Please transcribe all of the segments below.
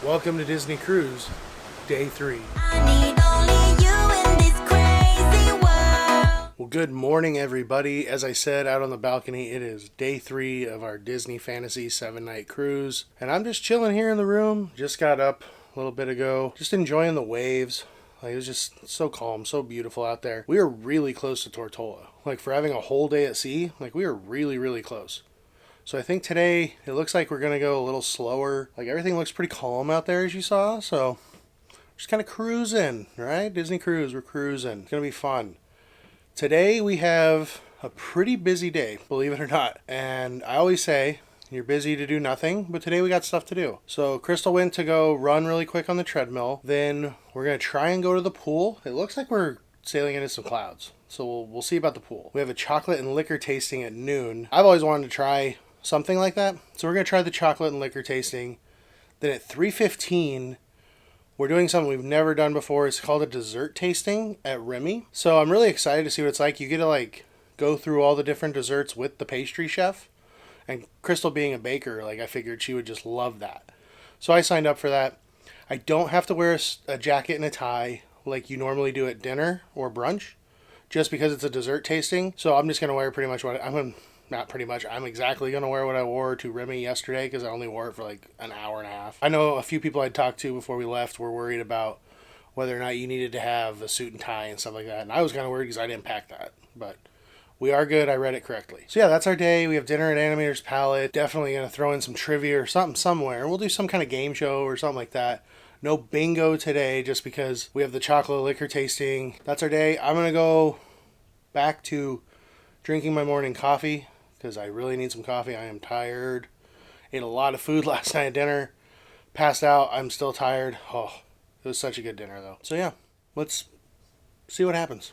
Welcome to Disney Cruise, Day 3. Well, good morning, everybody. As I said out on the balcony, it is Day 3 of our Disney Fantasy 7-night cruise. And I'm just chilling here in the room. Just got up a little bit ago. Just enjoying the waves. It was just so calm, so beautiful out there. We are really close to Tortola. For having a whole day at sea, we are really, really close. So I think today, it looks like we're going to go a little slower. Everything looks pretty calm out there, as you saw. So, just kind of cruising, right? Disney Cruise, we're cruising. It's going to be fun. Today, we have a pretty busy day, believe it or not. And I always say, you're busy to do nothing, but today we got stuff to do. So, Crystal went to go run really quick on the treadmill. Then, we're going to try and go to the pool. It looks like we're sailing into some clouds. So, we'll see about the pool. We have a chocolate and liquor tasting at noon. I've always wanted to try something like that. So we're going to try the chocolate and liquor tasting. Then at 3:15, we're doing something we've never done before. It's called a dessert tasting at Remy. So I'm really excited to see what it's like. You get to go through all the different desserts with the pastry chef. And Crystal being a baker, I figured she would just love that. So I signed up for that. I don't have to wear a jacket and a tie like you normally do at dinner or brunch, just because it's a dessert tasting. So I'm just going to wear pretty much what I'm exactly going to wear what I wore to Remy yesterday, because I only wore it for an hour and a half. I know a few people I'd talked to before we left were worried about whether or not you needed to have a suit and tie and stuff like that. And I was kind of worried because I didn't pack that. But we are good. I read it correctly. So yeah, that's our day. We have dinner at Animator's Palette. Definitely going to throw in some trivia or something somewhere. We'll do some kind of game show or something like that. No bingo today just because we have the chocolate liquor tasting. That's our day. I'm going to go back to drinking my morning coffee, because I really need some coffee. I am tired. Ate a lot of food last night at dinner. Passed out. I'm still tired. Oh, it was such a good dinner, though. So, yeah, let's see what happens.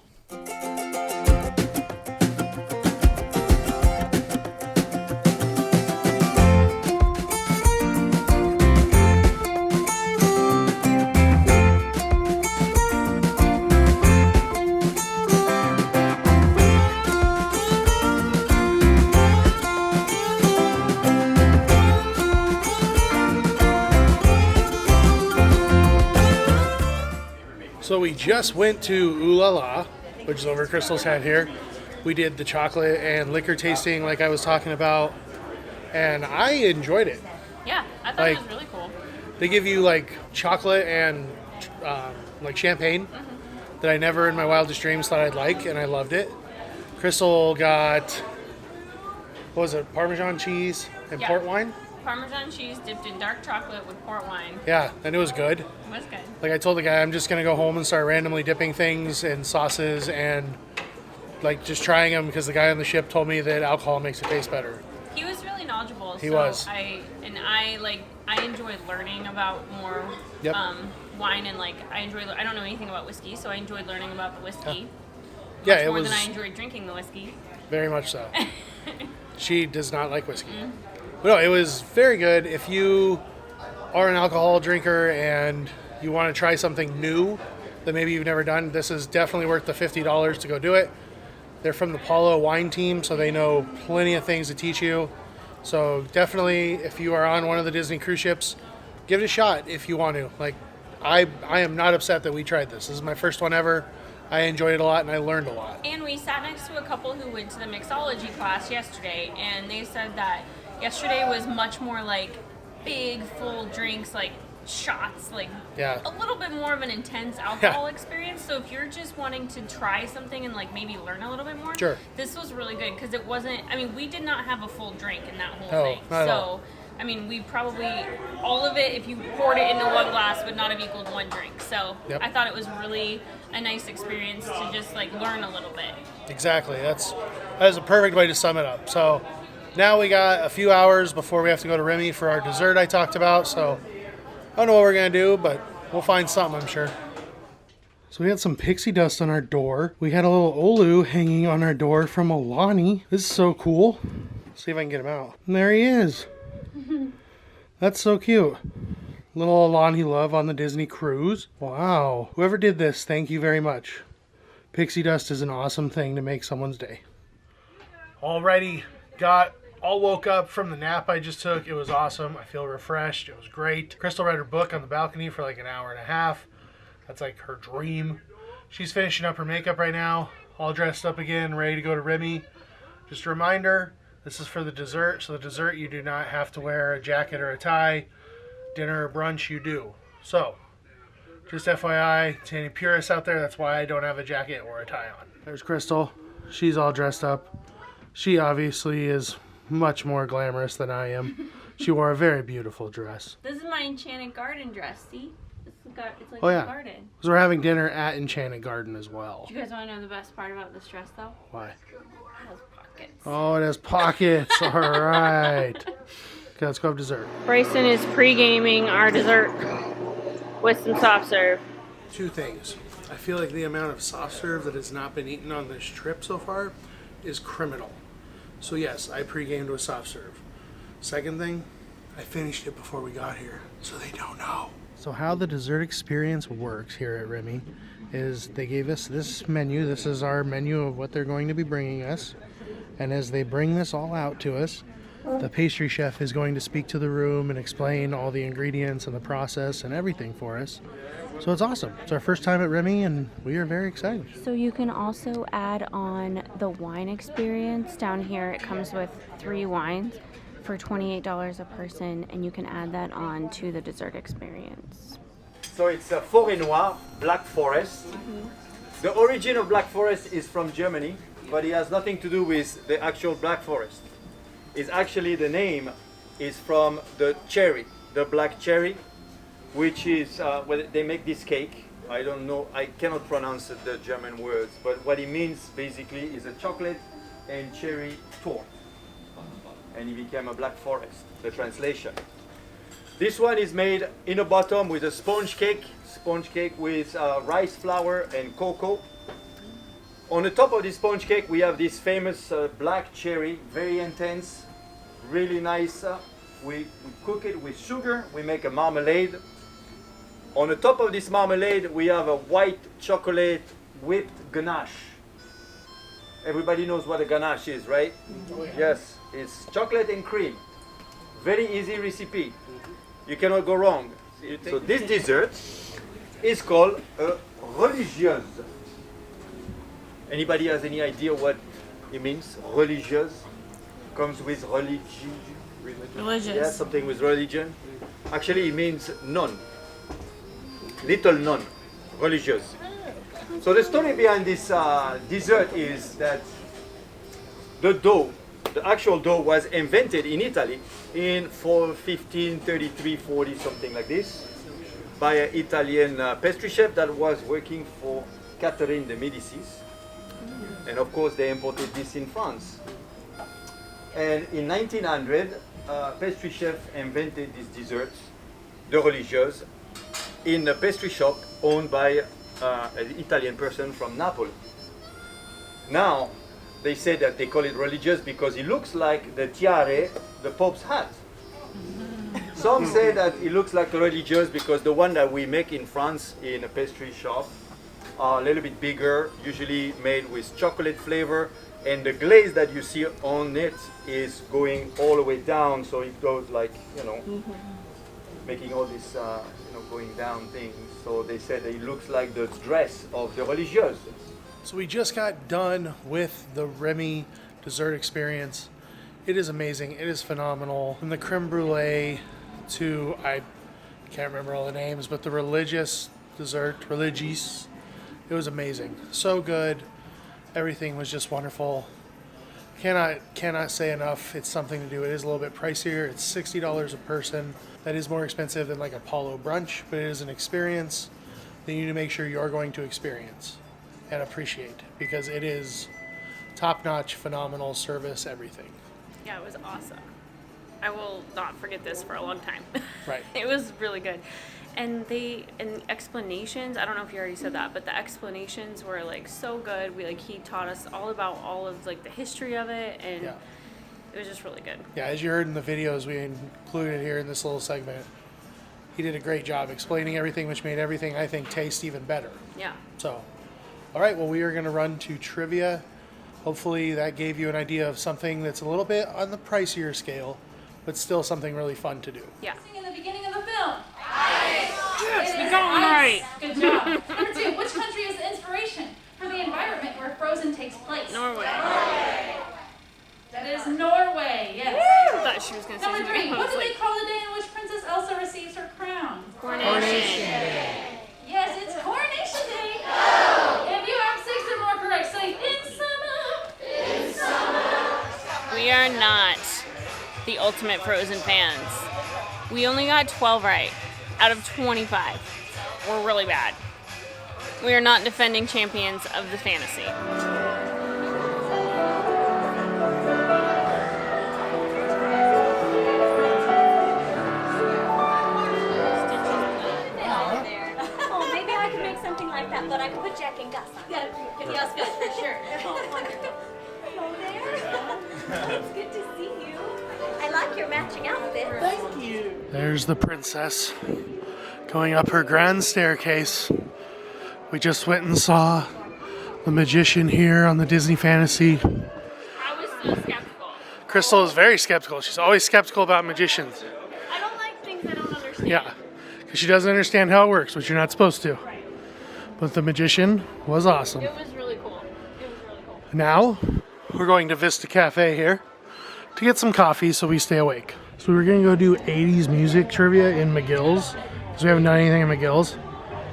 So we just went to Ooh La La, which is over Crystal's head here. We did the chocolate and liquor tasting like I was talking about, and I enjoyed it. Yeah, I thought it was really cool. They give you chocolate and champagne that I never in my wildest dreams thought I'd like, and I loved it. Crystal got, what was it, Parmesan cheese and port wine? Parmesan cheese dipped in dark chocolate with port wine. Yeah, and it was good. It was good. I told the guy, I'm just going to go home and start randomly dipping things in sauces and just trying them, because the guy on the ship told me that alcohol makes it taste better. He was really knowledgeable. He was. I enjoyed learning about more wine, and I don't know anything about whiskey, so I enjoyed learning about the whiskey. Yeah, more than I enjoyed drinking the whiskey. Very much so. She does not like whiskey. Mm-hmm. But no, it was very good. If you are an alcohol drinker and you want to try something new that maybe you've never done, this is definitely worth the $50 to go do it. They're from the Paulo wine team, so they know plenty of things to teach you. So definitely, if you are on one of the Disney cruise ships, give it a shot if you want to. I am not upset that we tried this. This is my first one ever. I enjoyed it a lot, and I learned a lot. And we sat next to a couple who went to the mixology class yesterday, and they said that yesterday was much more big, full drinks, shots, a little bit more of an intense alcohol experience. So if you're just wanting to try something and maybe learn a little bit more, sure, this was really good, because it wasn't, we did not have a full drink in that whole thing. Not at all. We probably, all of it, if you poured it into one glass, would not have equaled one drink. So I thought it was really a nice experience to just learn a little bit. Exactly. That is a perfect way to sum it up. So now we got a few hours before we have to go to Remy for our dessert I talked about. So I don't know what we're going to do, but we'll find something, I'm sure. So we had some pixie dust on our door. We had a little Olu hanging on our door from Alani. This is so cool. Let's see if I can get him out. And there he is. That's so cute. Little Alani love on the Disney cruise. Wow. Whoever did this, thank you very much. Pixie dust is an awesome thing to make someone's day. Alrighty, got All woke up from the nap I just took. It was awesome. I feel refreshed. It was great. Crystal read her book on the balcony for like an hour and a half. That's like her dream. She's finishing up her makeup right now, all dressed up again, ready to go to Remy. Just a reminder, this is for the dessert. So the dessert, you do not have to wear a jacket or a tie. Dinner or brunch, you do. So, just FYI, to any purists out there, that's why I don't have a jacket or a tie on. There's Crystal. She's all dressed up. She obviously is much more glamorous than I am. She wore a very beautiful dress. This is my Enchanted Garden dress, see? It's like a garden. Because we're having dinner at Enchanted Garden as well. Do you guys want to know the best part about this dress, though? Why? It has pockets. Oh, it has pockets. All right. Okay, let's go have dessert. Bryson is pre-gaming our dessert with some soft serve. Two things. I feel like the amount of soft serve that has not been eaten on this trip so far is criminal. So yes, I pre-gamed with soft serve. Second thing, I finished it before we got here, so they don't know. So how the dessert experience works here at Remy is they gave us this menu. This is our menu of what they're going to be bringing us. And as they bring this all out to us, the pastry chef is going to speak to the room and explain all the ingredients and the process and everything for us. So it's awesome. It's our first time at Remy, and we are very excited. So you can also add on the wine experience. Down here it comes with 3 wines for $28 a person, and you can add that on to the dessert experience. So it's a Forêt Noire, Black Forest. The origin of Black Forest is from Germany, but it has nothing to do with the actual Black Forest. It's actually, the name is from the cherry, the black cherry, which is, well, they make this cake. I don't know, I cannot pronounce the German words, but what it means basically is a chocolate and cherry torte. And it became a Black Forest, the translation. This one is made in a bottom with a sponge cake with rice flour and cocoa. On the top of this sponge cake, we have this famous black cherry, very intense, really nice. We cook it with sugar, we make a marmalade. On the top of this marmalade, we have a white chocolate whipped ganache. Everybody knows what a ganache is, right? Oh, yeah. Yes, it's chocolate and cream. Very easy recipe. You cannot go wrong. So this dessert is called a religieuse. Anybody has any idea what it means? Religieuse comes with religion. Religious. Yeah, something with religion. Actually, it means nun. Little nun. Religieuse. So the story behind this dessert is that the dough, the actual dough, was invented in Italy in 1533-40, something like this, by an Italian pastry chef that was working for Catherine de Medicis. And of course, they imported this in France. And in 1900, a pastry chef invented this dessert, the religieuse, in a pastry shop owned by an Italian person from Napoli. Now, they say that they call it religious because it looks like the tiare, the Pope's hat. Some say that it looks like a religious because the one that we make in France in a pastry shop are a little bit bigger, usually made with chocolate flavor, and the glaze that you see on it is going all the way down, so it goes like, you know, making all this, going down things. So they said it looks like the dress of the religieuse. So we just got done with the Remy dessert experience. It is amazing. It is phenomenal. From the creme brulee to, I can't remember all the names, but the religious dessert, religieuse, it was amazing. So good. Everything was just wonderful. Cannot say enough. It's something to do. It is a little bit pricier. It's $60 a person. That is more expensive than like a Apollo brunch, but it is an experience that you need to make sure you're going to experience and appreciate, because it is top-notch, phenomenal service, everything. Yeah, it was awesome. I will not forget this for a long time. Right. It was really good. And explanations, I don't know if you already said that, but the explanations were like so good. He taught us all about all of like the history of it, and Yeah. it was just really good. Yeah, as you heard in the videos we included here in this little segment, he did a great job explaining everything, which made everything, I think, taste even better. Yeah. So, all right, well, we are going to run to trivia hopefully that gave you an idea of something that's a little bit on the pricier scale, but still something really fun to do. Yeah. In the beginning of the film. Yes, we got one right. Good job. Number 2, which country is the inspiration for the environment where Frozen takes place? Norway. That is Norway, yes. I thought she was going to say Number something. 3, I what was do they like, call the day in which Princess Elsa receives her crown? Coronation. Yes, it's Coronation Day. If you have 6 or more correct, say in summer. We are not the ultimate Frozen fans. We only got 12 right out of 25. We're really bad. We are not defending champions of the fantasy. Oh, maybe I can make something like that, but I can put Jack and Gus on. Yeah, Yes, Gus, for sure. hello there. It's good to see you. I like your matching outfit. Thank you. There's the princess going up her grand staircase. We just went and saw the magician here on the Disney Fantasy. I was so skeptical. Crystal is very skeptical. She's always skeptical about magicians. I don't like things I don't understand. Yeah, because she doesn't understand how it works, which you're not supposed to. But the magician was awesome. It was really cool. It was really cool. Now, we're going to Vista Cafe here to get some coffee so we stay awake. So we're going to go do 80s music trivia in McGill's, because we haven't done anything in McGill's.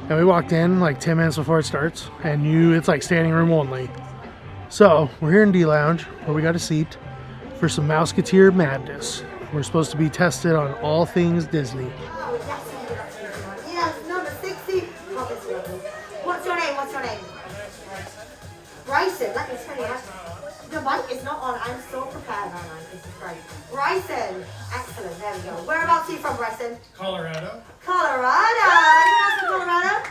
And we walked in like 10 minutes before it starts, and it's like standing room only. So, we're here in D Lounge, where we got a seat for some Mouseketeer madness. We're supposed to be tested on all things Disney. Yes, number 60. Oh, it's lovely. What's your name? What's your name? Bryson. Let me tell you. The mic is not on. I'm so prepared, aren't I? This is great. Bryson. Excellent. There we go. Whereabouts are you from, Bryson? Colorado. Colorado. Anyone else from Colorado?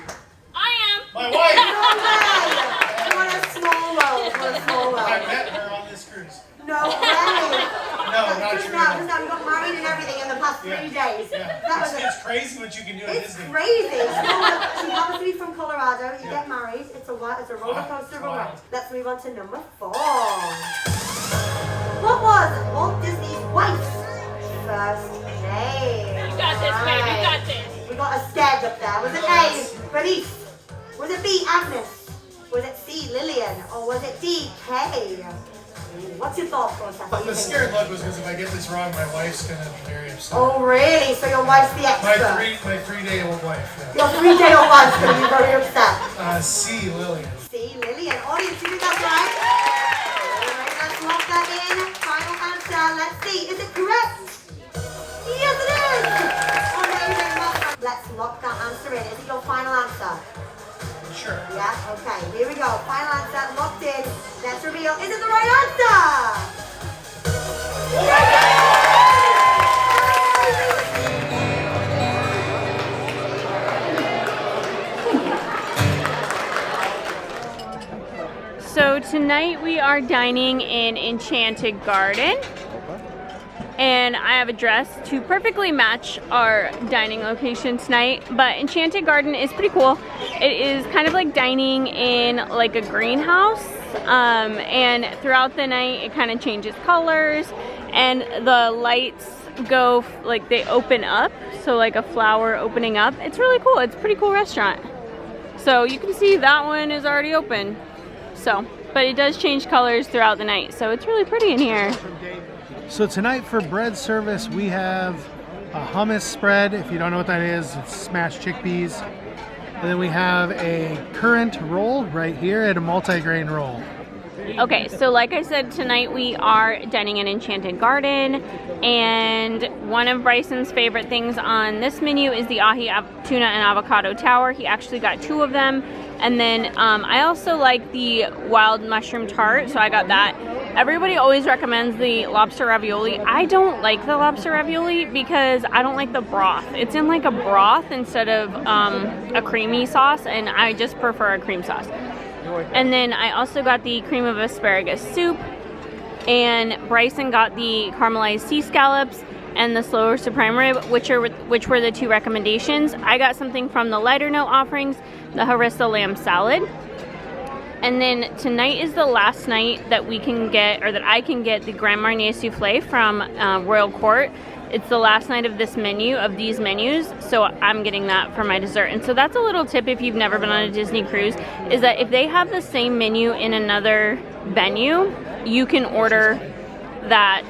I am. My wife! No way. What a small world. What a small world. met her on this cruise. No way. No, not Just true. now, we got married and everything in the past 3 days. That was It's crazy what you can do at It's Disney. crazy. She happens to be from Colorado. You get married. It's a roller coaster of a ride. Let's move on to number 4. What was Walt Disney's wife's first name? You got this, babe. You got this. We got a sketch up there. Was it A, Bernice? Was it B, Agnes? Was it C, Lillian? Or was it D, Kay? What's your thought process? The scared look was because if I get this wrong, my wife's going to be very upset. Oh, really? So your wife's the expert? My 3-day-old wife. Yeah. Your 3-day-old wife's going to be very upset. C, Lillian. C, Lillian. Audience, you think that's right? Alright, let's lock that in. Final answer. Let's see. Is it correct? Yes, it is! Amazing. Welcome. Let's lock that answer in. Is it your final answer? Sure. Yeah? Okay. Here we go. Final answer. Locked in. Let's reveal. Is it the right answer? So tonight we are dining in Enchanted Garden. And I have a dress to perfectly match our dining location tonight. But Enchanted Garden is pretty cool. It is kind of like dining in like a greenhouse. And throughout the night it kind of changes colors. And the lights go, like they open up. So like a flower opening up. It's really cool. It's a pretty cool restaurant. So you can see that one is already open. So, but it does change colors throughout the night. So it's really pretty in here. So tonight for bread service, we have a hummus spread. If you don't know what that is, it's smashed chickpeas. And then we have a currant roll right here and a multi-grain roll. Okay, so like I said, tonight we are dining in Enchanted Garden, and one of Bryson's favorite things on this menu is the ahi tuna and avocado tower. He actually got 2 of them. And then I also like the wild mushroom tart, so I got that. Everybody always recommends the lobster ravioli. I don't like the lobster ravioli because I don't like the broth. It's in like a broth instead of a creamy sauce, and I just prefer a cream sauce. And then I also got the cream of asparagus soup, and Bryson got the caramelized sea scallops and the slow roasted prime rib, which were the 2 recommendations. I got something from the lighter note offerings, the harissa lamb salad. And then tonight is the last night that we can get, or that I can get, the Grand Marnier Soufflé from Royal Court. It's the last night of this menu, of these menus, so I'm getting that for my dessert. And so that's a little tip if you've never been on a Disney cruise, is that if they have the same menu in another venue, you can order that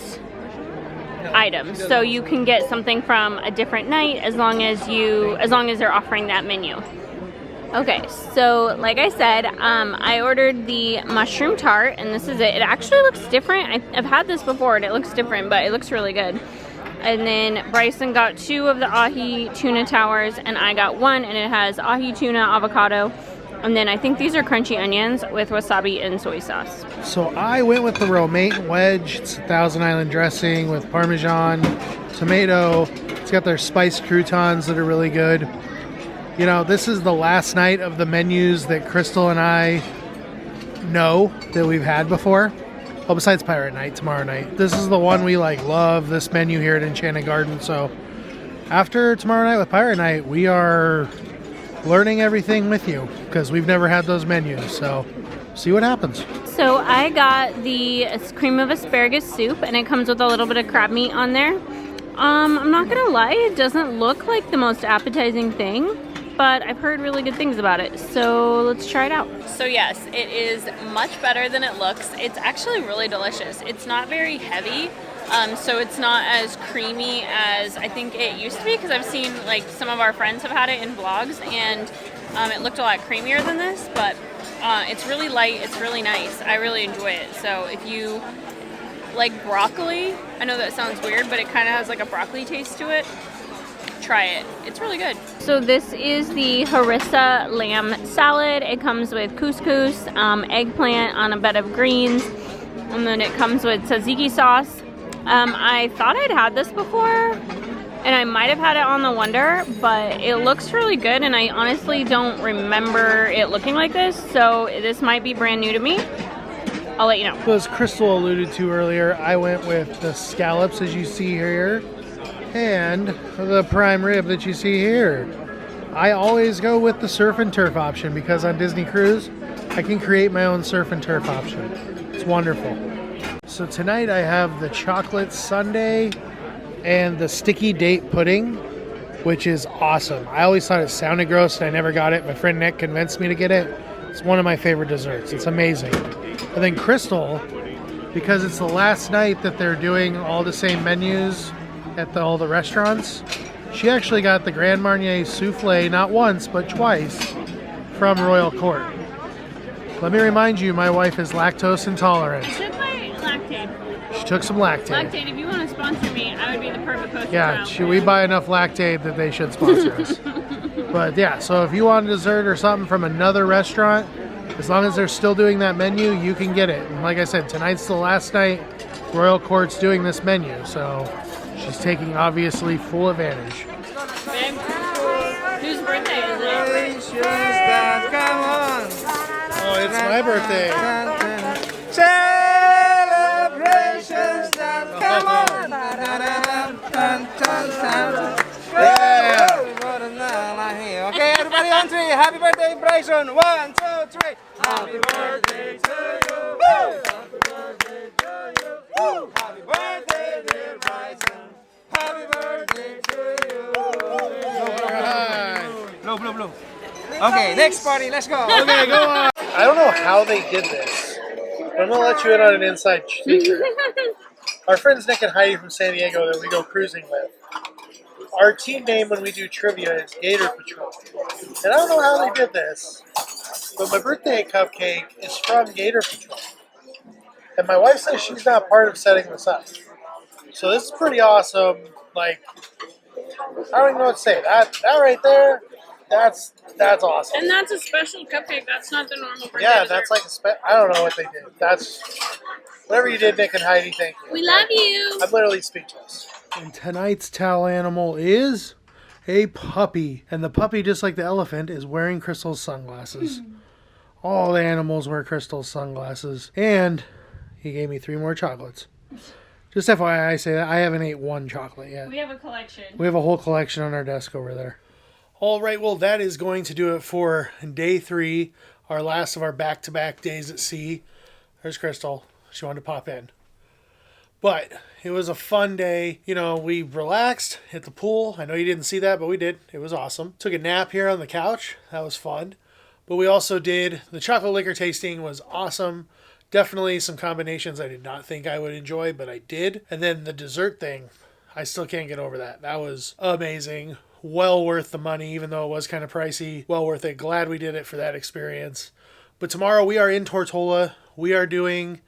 item. So you can get something from a different night as long as they're offering that menu. Okay, so like I said, I ordered the mushroom tart, and this is it. It actually looks different. I've had this before, and it looks different, but it looks really good. And then Bryson got 2 of the ahi tuna towers, and I got 1, and it has ahi tuna, avocado, and then I think these are crunchy onions with wasabi and soy sauce. So I went with the romaine wedge. It's a Thousand Island dressing with Parmesan, tomato. It's got their spiced croutons that are really good. You know, this is the last night of the menus that Crystal and I know that we've had before. Well, besides Pirate Night tomorrow night. This is the one we love, this menu here at Enchanted Garden. So after tomorrow night with Pirate Night, we are learning everything with you because we've never had those menus. So see what happens. So I got the cream of asparagus soup, and it comes with a little bit of crab meat on there. I'm not gonna lie, it doesn't look like the most appetizing thing, but I've heard really good things about it, so let's try it out. So yes, it is much better than it looks. It's actually really delicious. It's not very heavy, so it's not as creamy as I think it used to be, because I've seen some of our friends have had it in vlogs, and it looked a lot creamier than this, but it's really light, it's really nice. I really enjoy it. So if you like broccoli, I know that sounds weird, but it kind of has a broccoli taste to it. Try it. It's really good. So this is the harissa lamb salad. It comes with couscous, eggplant on a bed of greens, and then it comes with tzatziki sauce. I thought I'd had this before, and I might have had it on the Wonder, but it looks really good, and I honestly don't remember it looking like this, so this might be brand new to me. I'll let you know. So as Crystal alluded to earlier, I went with the scallops, as you see here, and the prime rib that you see here. I always go with the surf and turf option because on Disney Cruise, I can create my own surf and turf option. It's wonderful. So tonight I have the chocolate sundae and the sticky date pudding, which is awesome. I always thought it sounded gross and I never got it. My friend Nick convinced me to get it. It's one of my favorite desserts. It's amazing. And then Crystal, because it's the last night that they're doing all the same menus at all the restaurants, she actually got the Grand Marnier Soufflé not once but twice from Royal Court. Let me remind you, my wife is lactose intolerant. I took my Lactaid. She took some Lactaid. Lactaid, if you want to sponsor me, I would be the perfect host. Yeah, we buy enough Lactaid that they should sponsor us. But yeah, so if you want a dessert or something from another restaurant, as long as they're still doing that menu, you can get it. And like I said, tonight's the last night Royal Court's doing this menu, so she's taking obviously full advantage. Babe, whose birthday is it? Come on. Oh, it's my birthday. Celebrations that come on. Yeah. Okay, everybody on 3. Happy birthday, Bryson. 1, 2, 3. Happy birthday to you. Woo! Happy birthday to you. Woo! Happy birthday, dear Bryson. Happy birthday to you. Blow, blow, blow. Okay, next party, let's go. Okay, go on. I don't know how they did this, but I'm going to let you in on an inside secret. Our friends Nick and Heidi from San Diego that we go cruising with, our team name when we do trivia is Gator Patrol. And I don't know how they did this, but my birthday cupcake is from Gator Patrol. And my wife says she's not part of setting this up. So this is pretty awesome. I don't even know what to say. That right there, that's awesome. And that's a special cupcake. That's not the normal birthday Yeah, dessert. that's I don't know what they did. That's whatever you did, Nick and Heidi. Thank you. We love you. I'm literally speechless. And tonight's towel animal is a puppy, and the puppy, just like the elephant, is wearing Crystal's sunglasses. All the animals wear Crystal's sunglasses, and he gave me 3 more chocolates. Just FYI, I say that I haven't ate one chocolate yet. We have a collection. We have a whole collection on our desk over there. All right, well, that is going to do it for day 3 our last of our back-to-back days at sea. There's Crystal. She wanted to pop in. But it was a fun day. You know, we relaxed, hit the pool. I know you didn't see that, but we did. It was awesome. Took a nap here on the couch. That was fun. But we also did, the chocolate liquor tasting was awesome. Definitely some combinations I did not think I would enjoy, but I did. And then the dessert thing, I still can't get over that. That was amazing. Well worth the money, even though it was kind of pricey. Well worth it. Glad we did it for that experience. But tomorrow we are in Tortola. We are doing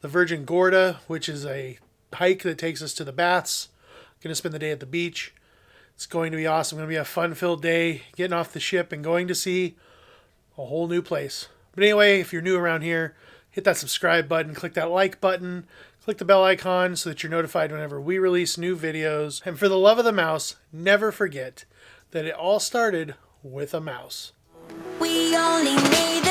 the Virgin Gorda, which is a hike that takes us to the baths. Going to spend the day at the beach. It's going to be awesome. Going to be a fun-filled day, getting off the ship and going to see a whole new place. But anyway, if you're new around here, hit that subscribe button, click that like button, click the bell icon so that you're notified whenever we release new videos. And for the love of the mouse, never forget that it all started with a mouse. We only need